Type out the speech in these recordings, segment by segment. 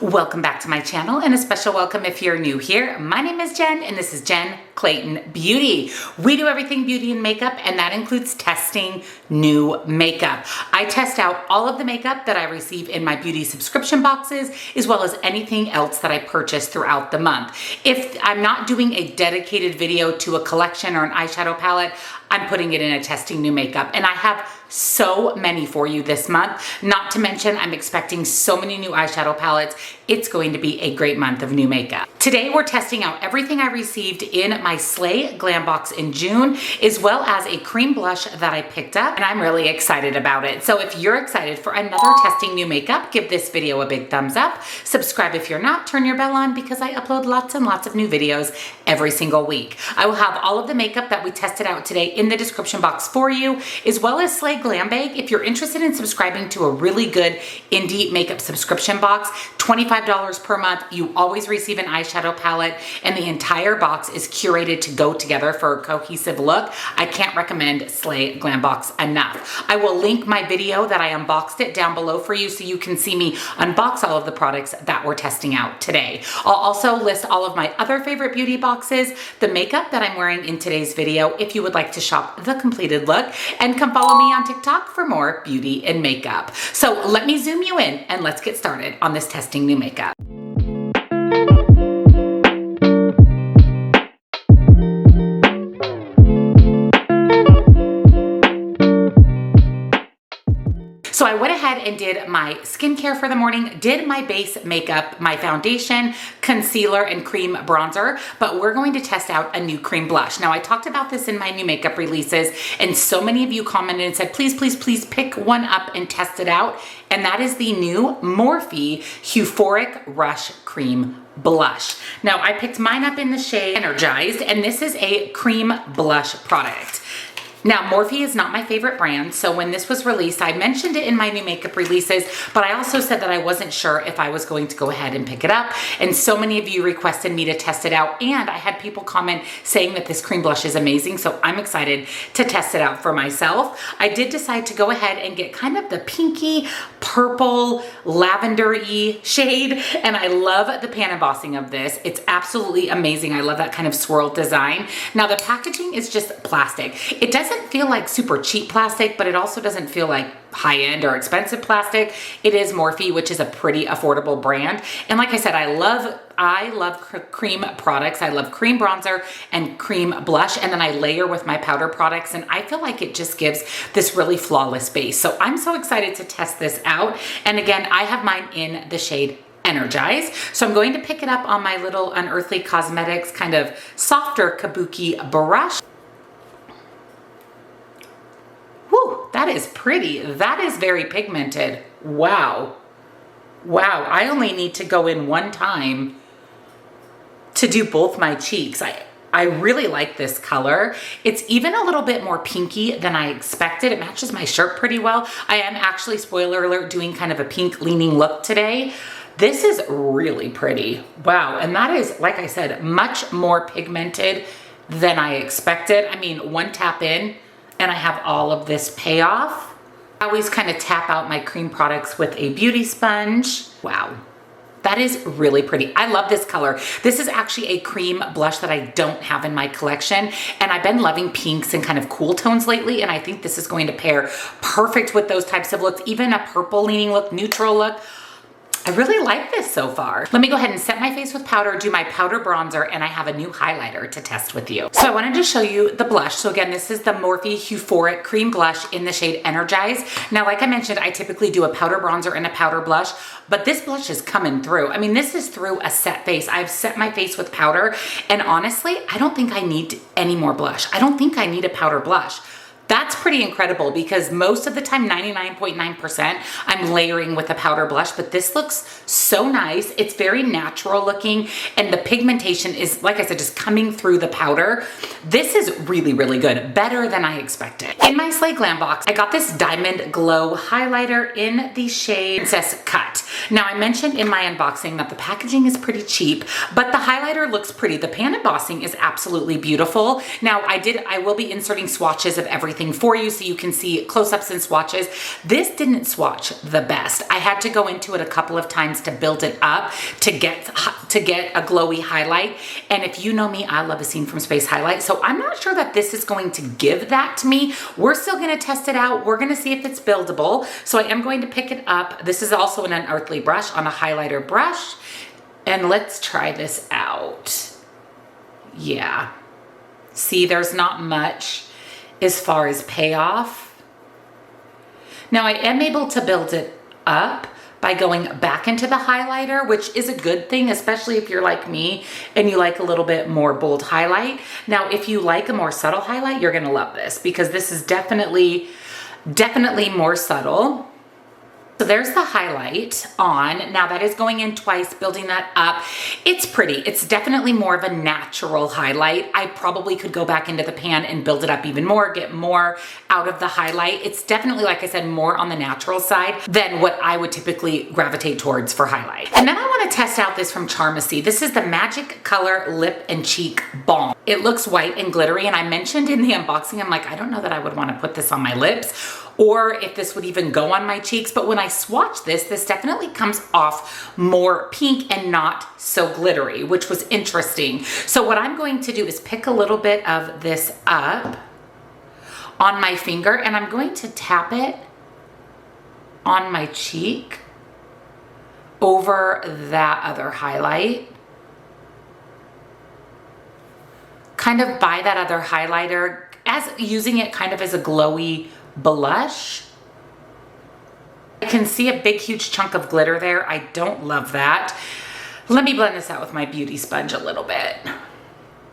Welcome back to my channel, and a special welcome if you're new here. My name is Jen and this is Jen Clayton Beauty. We do everything beauty and makeup, and that includes testing new makeup. I test out all of the makeup that I receive in my beauty subscription boxes, as well as anything else that I purchase throughout the month. If I'm not doing a dedicated video to a collection or an eyeshadow palette, I'm putting it in a testing new makeup, and I have so many for you this month. Not to mention, I'm expecting so many new eyeshadow palettes. It's going to be a great month of new makeup. Today, we're testing out everything I received in my Slay Glam Box in June, as well as a cream blush that I picked up, and I'm really excited about it. So if you're excited for another testing new makeup, give this video a big thumbs up. Subscribe if you're not, turn your bell on, because I upload lots and lots of new videos every single week. I will have all of the makeup that we tested out today in the description box for you, as well as Slay Glam Bag. If you're interested in subscribing to a really good indie makeup subscription box, $25 per month, you always receive an eyeshadow palette, and the entire box is curated to go together for a cohesive look. I can't recommend Slay Glam Box enough. I will link my video that I unboxed it down below for you so you can see me unbox all of the products that we're testing out today. I'll also list all of my other favorite beauty boxes, the makeup that I'm wearing in today's video if you would like to shop the completed look, and come follow me on TikTok for more beauty and makeup. So let me zoom you in and let's get started on this testing new makeup. So I went ahead and did my skincare for the morning, did my base makeup, my foundation, concealer, and cream bronzer, but we're going to test out a new cream blush. Now, I talked about this in my new makeup releases, and so many of you commented and said, please, please, please pick one up and test it out. And that is the new Morphe Euphoric Rush Cream Blush. Now, I picked mine up in the shade Energized, and this is a cream blush product. Now, Morphe is not my favorite brand, so when this was released, I mentioned it in my new makeup releases, but I also said that I wasn't sure if I was going to go ahead and pick it up, and so many of you requested me to test it out, and I had people comment saying that this cream blush is amazing, so I'm excited to test it out for myself. I did decide to go ahead and get kind of the pinky, purple, lavender-y shade, and I love the pan embossing of this. It's absolutely amazing. I love that kind of swirl design. Now, the packaging is just plastic. It doesn't feel like super cheap plastic, but it also doesn't feel like high-end or expensive plastic. It is Morphe, which is a pretty affordable brand. And like I said, I love cream products. I love cream bronzer and cream blush, and then I layer with my powder products, and I feel like it just gives this really flawless base. So I'm so excited to test this out. And again, I have mine in the shade Energize. So I'm going to pick it up on my little Unearthly Cosmetics kind of softer kabuki brush. Whew, that is pretty. That is very pigmented. Wow. Wow, I only need to go in one time to do both my cheeks. I really like this color. It's even a little bit more pinky than I expected. It matches my shirt pretty well. I am actually, spoiler alert, doing kind of a pink leaning look today. This is really pretty. Wow, and that is, like I said, much more pigmented than I expected. I mean, one tap in, and I have all of this payoff. I always kind of tap out my cream products with a beauty sponge. Wow, that is really pretty. I love this color. This is actually a cream blush that I don't have in my collection, and I've been loving pinks and kind of cool tones lately, and I think this is going to pair perfect with those types of looks, even a purple leaning look, neutral look. I really like this so far. Let me go ahead and set my face with powder, do my powder bronzer, and I have a new highlighter to test with you. So I wanted to show you the blush. So again, this is the Morphe Euphoric Cream Blush in the shade Energize. Now, like I mentioned, I typically do a powder bronzer and a powder blush, but this blush is coming through. I mean, this is through a set face. I've set my face with powder, and honestly, I don't think I need any more blush. I don't think I need a powder blush. That's pretty incredible because most of the time, 99.9%, I'm layering with a powder blush, but this looks so nice. It's very natural looking, and the pigmentation is, like I said, just coming through the powder. This is really, really good. Better than I expected. In my Slay Glam box, I got this Diamond Glow highlighter in the shade Princess Cut. Now, I mentioned in my unboxing that the packaging is pretty cheap, but the highlighter looks pretty. The pan embossing is absolutely beautiful. Now, I will be inserting swatches of everything everything for you so you can see close-ups and swatches. This didn't swatch the best. I had to go into it a couple of times to build it up to get a glowy highlight. And if you know me, I love a Scene from Space highlight. So I'm not sure that this is going to give that to me. We're still going to test it out. We're going to see if it's buildable. So I am going to pick it up. This is also an unearthly brush on a highlighter brush. And let's try this out. Yeah. See, there's not much as far as payoff. Now I am able to build it up by going back into the highlighter, which is a good thing, especially if you're like me and you like a little bit more bold highlight. Now, if you like a more subtle highlight, you're gonna love this because this is definitely more subtle. So there's the highlight on. Now that is going in twice, building that up. It's pretty. It's definitely more of a natural highlight. I probably could go back into the pan and build it up even more, get more out of the highlight. It's definitely, like I said, more on the natural side than what I would typically gravitate towards for highlight. And then I want to test out this from Charmacy. This is the Magic Color Lip and Cheek Balm. It looks white and glittery, and I mentioned in the unboxing, I'm like, I don't know that I would want to put this on my lips or if this would even go on my cheeks, but when I swatch this definitely comes off more pink and not so glittery, which was interesting. So what I'm going to do is pick a little bit of this up on my finger and I'm going to tap it on my cheek over that other highlight. Kind of by that other highlighter, as using it kind of as a glowy blush. I can see a big, huge chunk of glitter there. I don't love that. Let me blend this out with my beauty sponge a little bit.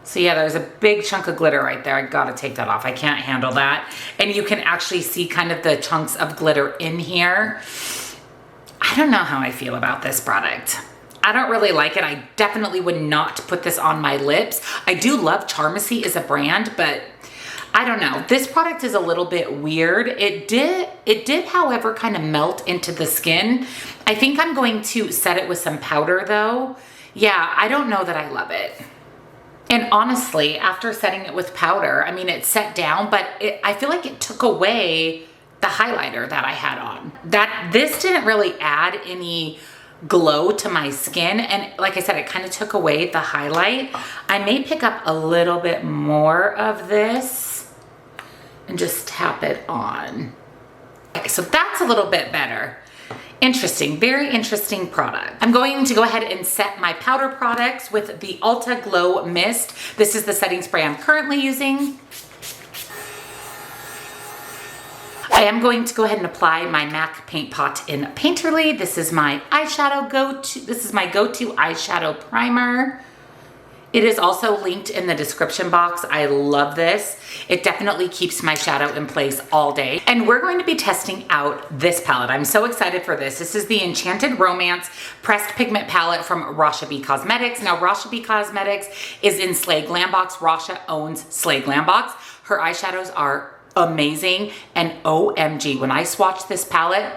So yeah, there's a big chunk of glitter right there. I gotta take that off. I can't handle that. And you can actually see kind of the chunks of glitter in here. I don't know how I feel about this product. I don't really like it. I definitely would not put this on my lips. I do love Charmacy as a brand, but I don't know. This product is a little bit weird. It did, however, kind of melt into the skin. I think I'm going to set it with some powder though. Yeah, I don't know that I love it. And honestly, after setting it with powder, I mean, it set down, but I feel like it took away the highlighter that I had on. This didn't really add any glow to my skin, and like I said, it kind of took away the highlight. I may pick up a little bit more of this and just tap it on. Okay, so that's a little bit better. Interesting, very interesting product. I'm going to go ahead and set my powder products with the Ulta Glow Mist. This is the setting spray I'm currently using. I am going to go ahead and apply my MAC Paint Pot in Painterly. This is my eyeshadow go-to. This is my go-to eyeshadow primer. It is also linked in the description box. I love this. It definitely keeps my shadow in place all day. And we're going to be testing out this palette. I'm so excited for this. This is the Enchanted Romance Pressed Pigment Palette from Rasha B Cosmetics. Now, Rasha B Cosmetics is in Slay Glam Box. Rasha owns Slay Glam Box. Her eyeshadows are amazing, and OMG, when I swatched this palette,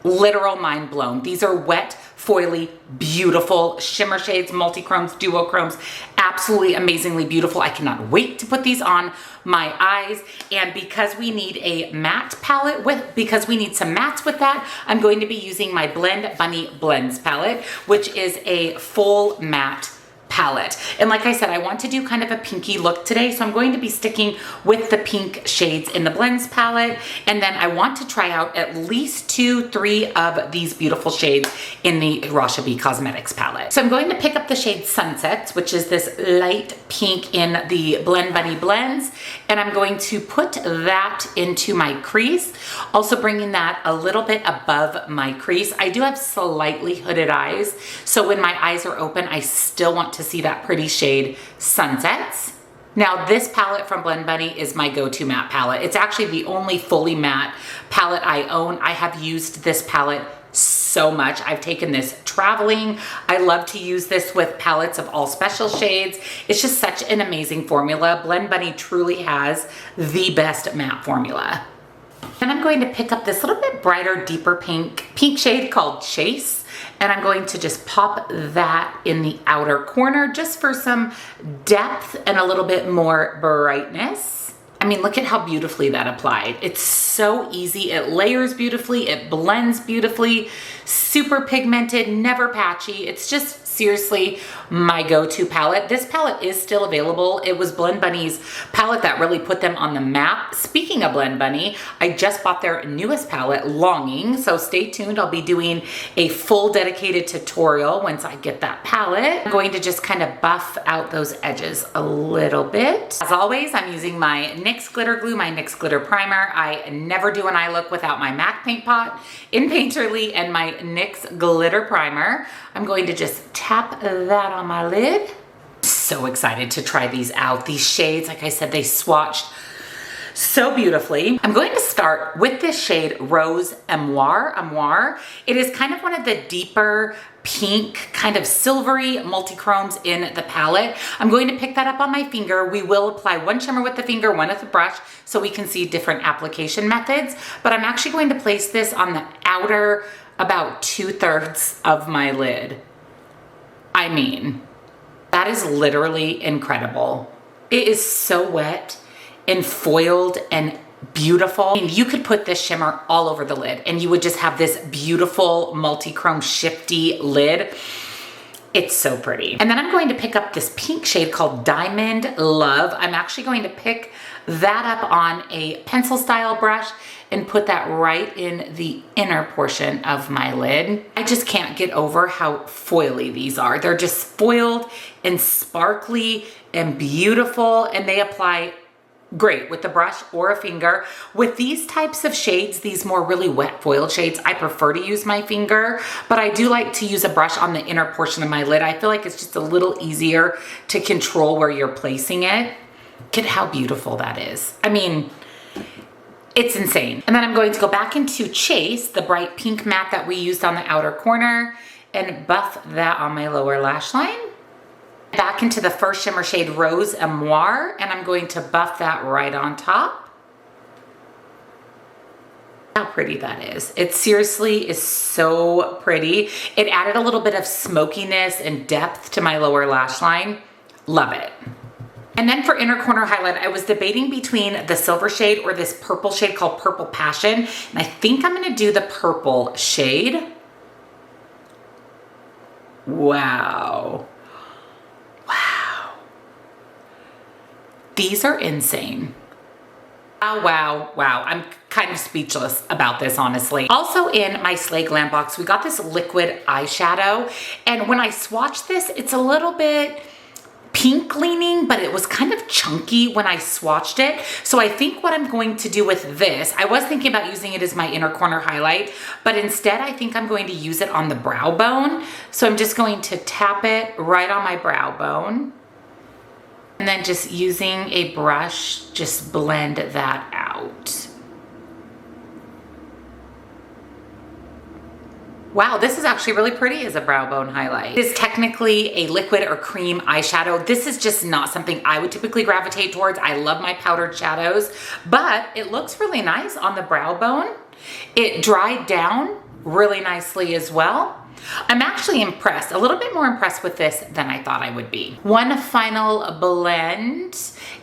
literal mind blown. These are wet, foily, beautiful shimmer shades, multi-chromes, duochromes, absolutely amazingly beautiful. I cannot wait to put these on my eyes. And because we need a matte palette because we need some mattes with that, I'm going to be using my Blend Bunny Blends palette, which is a full matte palette. And like I said, I want to do kind of a pinky look today, so I'm going to be sticking with the pink shades in the blends palette, and then I want to try out at least 2-3 of these beautiful shades in the Rasha B Cosmetics palette. So I'm going to pick up the shade Sunsets, which is this light pink in the Blend Bunny Blends, and I'm going to put that into my crease, also bringing that a little bit above my crease. I do have slightly hooded eyes, so when my eyes are open, I still want to see that pretty shade Sunsets. Now, this palette from Blend Bunny is my go-to matte palette. It's actually the only fully matte palette I own. I have used this palette so much. I've taken this traveling. I love to use this with palettes of all special shades. It's just such an amazing formula. Blend Bunny truly has the best matte formula. And I'm going to pick up this little bit brighter, deeper pink shade called Chase. And I'm going to just pop that in the outer corner just for some depth and a little bit more brightness. I mean, look at how beautifully that applied. It's so easy. It layers beautifully. It blends beautifully. Super pigmented, never patchy. It's just seriously my go-to palette. This palette is still available. It was Blend Bunny's palette that really put them on the map. Speaking of Blend Bunny, I just bought their newest palette, Longing. So stay tuned. I'll be doing a full dedicated tutorial once I get that palette. I'm going to just kind of buff out those edges a little bit. As always, I'm using my NYX glitter glue, my NYX glitter primer. I never do an eye look without my MAC paint pot in Painterly and my NYX glitter primer. I'm going to just tap that on my lid. So excited to try these out. These shades, like I said, they swatched so beautifully. I'm going to start with this shade Rose Amour. It is kind of one of the deeper pink, kind of silvery multi-chromes in the palette. I'm going to pick that up on my finger. We will apply one shimmer with the finger, one with the brush, so we can see different application methods. But I'm actually going to place this on the outer about 2/3 of my lid. I mean, that is literally incredible. It is so wet and foiled and beautiful. And you could put this shimmer all over the lid and you would just have this beautiful multi-chrome shifty lid. It's so pretty. And then I'm going to pick up this pink shade called Diamond Love. I'm actually going to pick that up on a pencil style brush and put that right in the inner portion of my lid. I just can't get over how foily these are. They're just foiled and sparkly and beautiful, and they apply great with the brush or a finger. With these types of shades, these more really wet foiled shades, I prefer to use my finger, but I do like to use a brush on the inner portion of my lid. I feel like it's just a little easier to control where you're placing it. Look at how beautiful that is. I mean, it's insane. And then I'm going to go back into Chase, the bright pink matte that we used on the outer corner, and buff that on my lower lash line. Back into the first shimmer shade Rose Amour, and I'm going to buff that right on top. How pretty that is. It seriously is so pretty. It added a little bit of smokiness and depth to my lower lash line. Love it. And then for inner corner highlight, I was debating between the silver shade or this purple shade called Purple Passion. And I think I'm gonna do the purple shade. Wow. Wow. These are insane. Wow, wow, wow. I'm kind of speechless about this, honestly. Also in my Slay Glam box, we got this liquid eyeshadow. And when I swatched this, it's a little bit pink leaning, but it was kind of chunky when I swatched it. So I think what I'm going to do with this, I was thinking about using it as my inner corner highlight, but instead I think I'm going to use it on the brow bone. So I'm just going to tap it right on my brow bone. And then just using a brush, just blend that out. Wow, this is actually really pretty as a brow bone highlight. It is technically a liquid or cream eyeshadow. This is just not something I would typically gravitate towards. I love my powdered shadows, but it looks really nice on the brow bone. It dried down really nicely as well. I'm actually impressed, a little bit more impressed with this than I thought I would be. One final blend,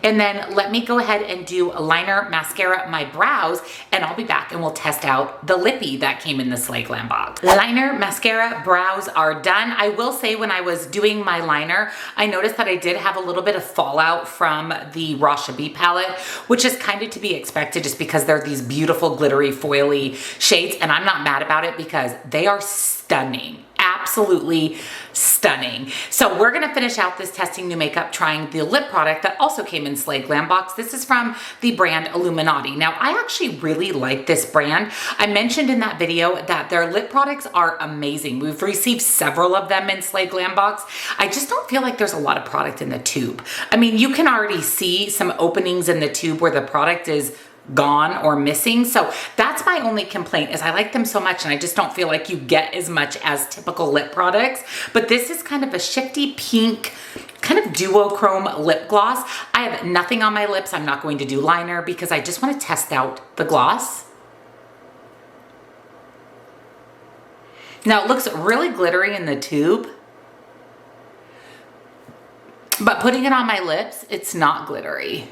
and then let me go ahead and do a liner, mascara, my brows, and I'll be back and we'll test out the lippy that came in the Slay Glam box. Liner, mascara, brows are done. I will say when I was doing my liner, I noticed that I did have a little bit of fallout from the Rasha B palette, which is kind of to be expected just because they're these beautiful glittery foily shades, and I'm not mad about it because they are stunning, absolutely stunning. So we're gonna finish out this testing new makeup trying the lip product that also came in Slay Glam box. This is from the brand Illuminati. Now I actually really like this brand. I mentioned in that video that their lip products are amazing. We've received several of them in Slay Glam box. I just don't feel like there's a lot of product in the tube. I mean, you can already see some openings in the tube where the product is gone or missing. So that's my only complaint, is I like them so much and I just don't feel like you get as much as typical lip products. But this is kind of a shifty pink, kind of duochrome lip gloss. I have nothing on my lips. I'm not going to do liner because I just want to test out the gloss. Now it looks really glittery in the tube, but putting it on my lips, it's not glittery.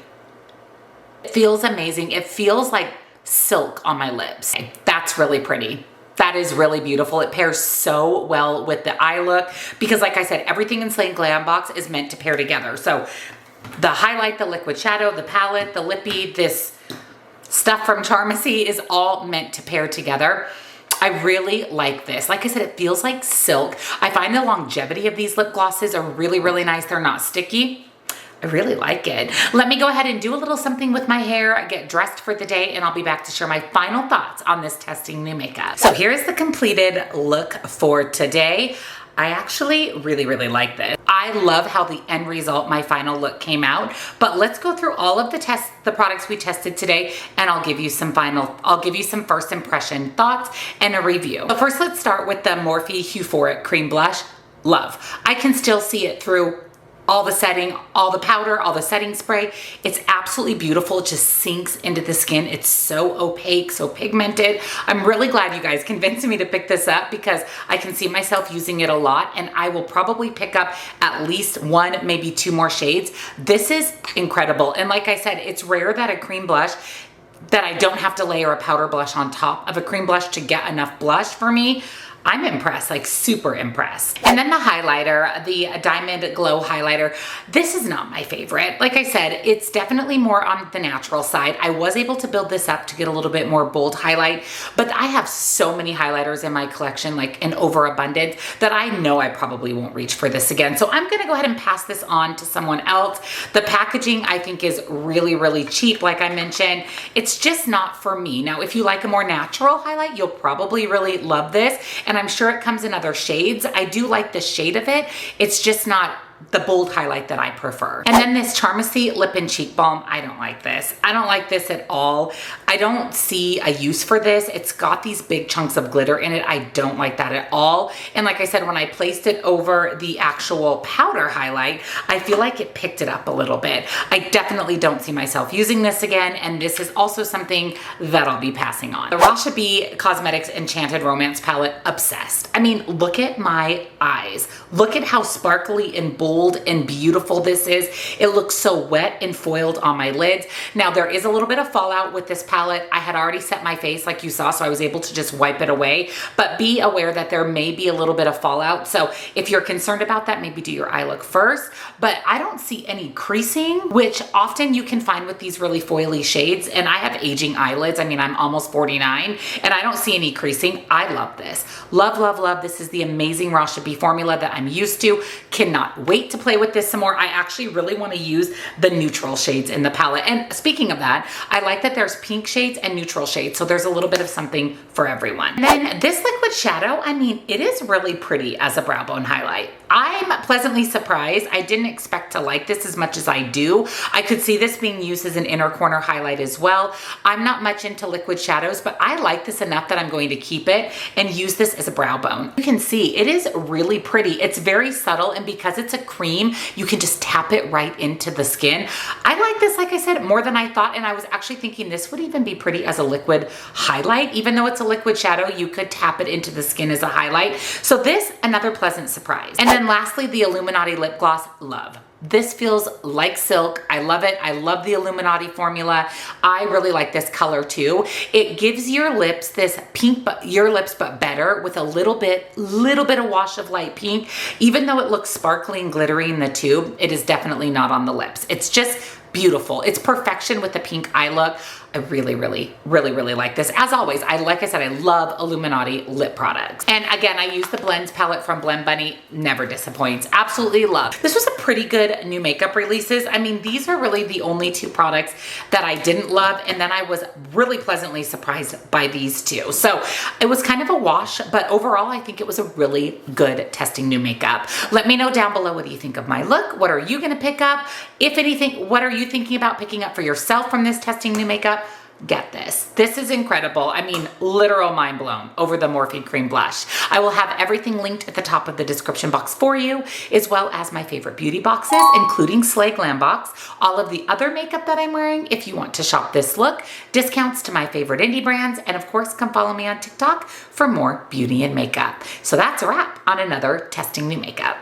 It feels amazing. It feels like silk on my lips. That's really pretty. That is really beautiful. It pairs so well with the eye look because like I said, everything in Slay Glam Box is meant to pair together. So the highlight, the liquid shadow, the palette, the lippy, this stuff from Charmacy is all meant to pair together. I really like this. Like I said, it feels like silk. I find the longevity of these lip glosses are really, really nice. They're not sticky. I really like it. Let me go ahead and do a little something with my hair, get dressed for the day, and I'll be back to share my final thoughts on this testing new makeup. So here's the completed look for today. I actually really, really like this. I love how the end result, my final look came out, but let's go through all of the products we tested today, and I'll give you some first impression thoughts and a review. But first, let's start with the Morphe Euphoric Cream Blush. Love. I can still see it through all the setting, all the powder, all the setting spray. It's absolutely beautiful. It just sinks into the skin. It's so opaque, so pigmented. I'm really glad you guys convinced me to pick this up because I can see myself using it a lot, and I will probably pick up at least one, maybe two more shades. This is incredible. And like I said, it's rare that a cream blush that I don't have to layer a powder blush on top of a cream blush to get enough blush for me. I'm impressed, like super impressed. And then the highlighter, the Diamond Glow highlighter. This is not my favorite. Like I said, it's definitely more on the natural side. I was able to build this up to get a little bit more bold highlight, but I have so many highlighters in my collection, like an overabundance, that I know I probably won't reach for this again. So I'm gonna go ahead and pass this on to someone else. The packaging I think is really, really cheap. Like I mentioned, it's just not for me. Now, if you like a more natural highlight, you'll probably really love this. And I'm sure it comes in other shades. I do like the shade of it. It's just not the bold highlight that I prefer. And then this Charmacy Lip and Cheek Balm, I don't like this. I don't like this at all. I don't see a use for this. It's got these big chunks of glitter in it. I don't like that at all. And like I said, when I placed it over the actual powder highlight, I feel like it picked it up a little bit. I definitely don't see myself using this again, and this is also something that I'll be passing on. The Rasha B Cosmetics Enchanted Romance Palette, obsessed. I mean, look at my eyes. Look at how sparkly and bold and beautiful this is. It looks so wet and foiled on my lids. Now, there is a little bit of fallout with this palette. I had already set my face like you saw, so I was able to just wipe it away, but be aware that there may be a little bit of fallout. So if you're concerned about that, maybe do your eye look first. But I don't see any creasing, which often you can find with these really foily shades. And I have aging eyelids. I mean, I'm almost 49 and I don't see any creasing. I love this. Love, love, love. This is the amazing Rasha B formula that I'm used to. Cannot wait to play with this some more. I actually really want to use the neutral shades in the palette. And speaking of that, I like that there's pink shades and neutral shades. So there's a little bit of something for everyone. And then this liquid shadow, I mean, it is really pretty as a brow bone highlight. I'm pleasantly surprised. I didn't expect to like this as much as I do. I could see this being used as an inner corner highlight as well. I'm not much into liquid shadows, but I like this enough that I'm going to keep it and use this as a brow bone. You can see it is really pretty. It's very subtle, and because it's a cream, you can just tap it right into the skin. I like this, like I said, more than I thought, and I was actually thinking this would even be pretty as a liquid highlight. Even though it's a liquid shadow, you could tap it into the skin as a highlight. So this, another pleasant surprise. And then lastly, the Illuminati lip gloss, love. This feels like silk. I love it. I love the Illuminati formula. I really like this color too. It gives your lips this pink, but better with a little bit of wash of light pink. Even though it looks sparkly and glittery in the tube, it is definitely not on the lips. It's just beautiful. It's perfection with the pink eye look. I really like this. As always, like I said, I love Illuminati lip products. And again, I use the Blends palette from Blend Bunny. Never disappoints. Absolutely love. This was a pretty good new makeup releases. I mean, these are really the only two products that I didn't love. And then I was really pleasantly surprised by these two. So it was kind of a wash, but overall, I think it was a really good testing new makeup. Let me know down below what do you think of my look? What are you gonna pick up? If anything, what are you thinking about picking up for yourself from this testing new makeup? Get this. This is incredible. I mean, literal mind blown over the Morphe Cream Blush. I will have everything linked at the top of the description box for you, as well as my favorite beauty boxes, including Slay Glam Box, all of the other makeup that I'm wearing if you want to shop this look, discounts to my favorite indie brands, and of course, come follow me on TikTok for more beauty and makeup. So that's a wrap on another testing new makeup.